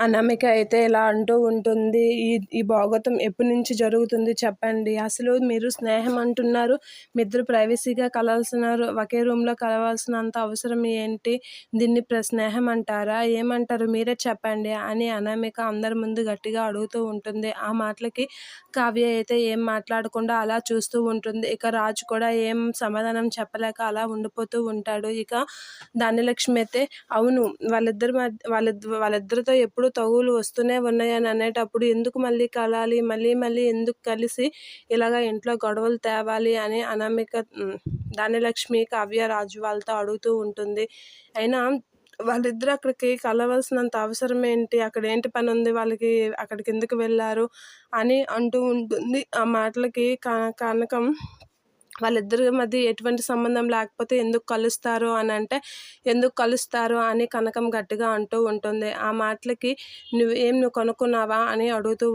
అనామిక అయితే ఇలా అంటూ ఉంటుంది. ఈ భాగవతం ఎప్పటినుంచి జరుగుతుంది చెప్పండి. అసలు మీరు స్నేహం అంటున్నారు. మీ ఇద్దరు ప్రైవసీగా కలవాల్సినారు. ఒకే రూమ్‌లో కలవాల్సినంత అవసరం ఏంటి? దీన్ని స్నేహం అంటారా? ఏమంటారు మీరే చెప్పండి అని అనామిక అందరి ముందు గట్టిగా అడుగుతూ ఉంటుంది. ఆ మాటలకి కావ్య అయితే ఏం మాట్లాడకుండా అలా చూస్తూ ఉంటుంది. ఇక రాజు కూడా ఏం సమాధానం చెప్పలేక అలా ఉండిపోతూ ఉంటాడు. ఇక ధాన్యలక్ష్మి అయితే అవును వాళ్ళిద్దరితో ఎప్పుడూ తగువులు వస్తూనే ఉన్నాయని అనేటప్పుడు ఎందుకు మళ్ళీ కలాలి, మళ్ళీ మళ్ళీ ఎందుకు కలిసి ఇలాగ ఇంట్లో గొడవలు తేవాలి అని అనామిక ధాన్యలక్ష్మి కావ్య రాజు వాళ్ళతో అడుగుతూ ఉంటుంది. అయినా వాళ్ళిద్దరూ అక్కడికి కలవాల్సినంత అవసరం ఏంటి, అక్కడ ఏంటి పని ఉంది వాళ్ళకి, అక్కడికి ఎందుకు వెళ్ళారు అని అంటూ ఉంటుంది. ఆ మాటలకి కనకం వాళ్ళిద్దరి మధ్య ఎటువంటి సంబంధం లేకపోతే ఎందుకు కలుస్తారు అని అంటే, ఎందుకు కలుస్తారు అని కనకం గట్టిగా అంటూ ఉంటుంది. ఆ మాటలకి నువ్వు కనుక్కున్నావా అని అడుగుతూ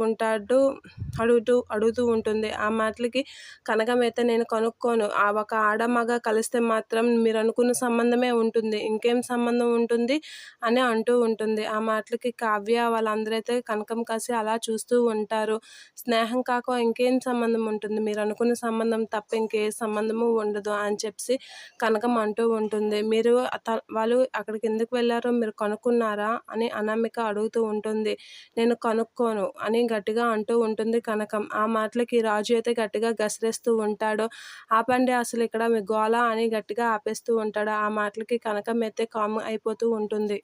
ఉంటుంది. ఆ మాటలకి కనకం అయితే నేను కనుక్కోను, ఆ ఒక ఆడ మగ కలిస్తే మాత్రం మీరు అనుకున్న సంబంధమే ఉంటుంది, ఇంకేం సంబంధం ఉంటుంది అని అంటూ ఉంటుంది. ఆ మాటలకి కావ్య వాళ్ళందరైతే కనకం కాసి అలా చూస్తూ ఉంటారు. స్నేహం కాక ఇంకేం సంబంధం ఉంటుంది, మీరు అనుకున్న సంబంధం తప్ప ఇంకే సంబంధము ఉండదు అని చెప్పి కనకం అంటూ ఉంటుంది. వాళ్ళు అక్కడికి ఎందుకు వెళ్ళారో మీరు కనుక్కున్నారా అని అనామిక అడుగుతూ ఉంటుంది. నేను కనుక్కోను అని గట్టిగా అంటూ ఉంటుంది కనకం. ఆ మాటలకి రాజు అయితే గట్టిగా గసిరేస్తూ ఉంటాడు. ఆపండి అసలు ఇక్కడ మీ గోల అని గట్టిగా ఆపేస్తూ ఉంటాడు. ఆ మాటలకి కనకం అయితే కామ్ అయిపోతూ ఉంటుంది.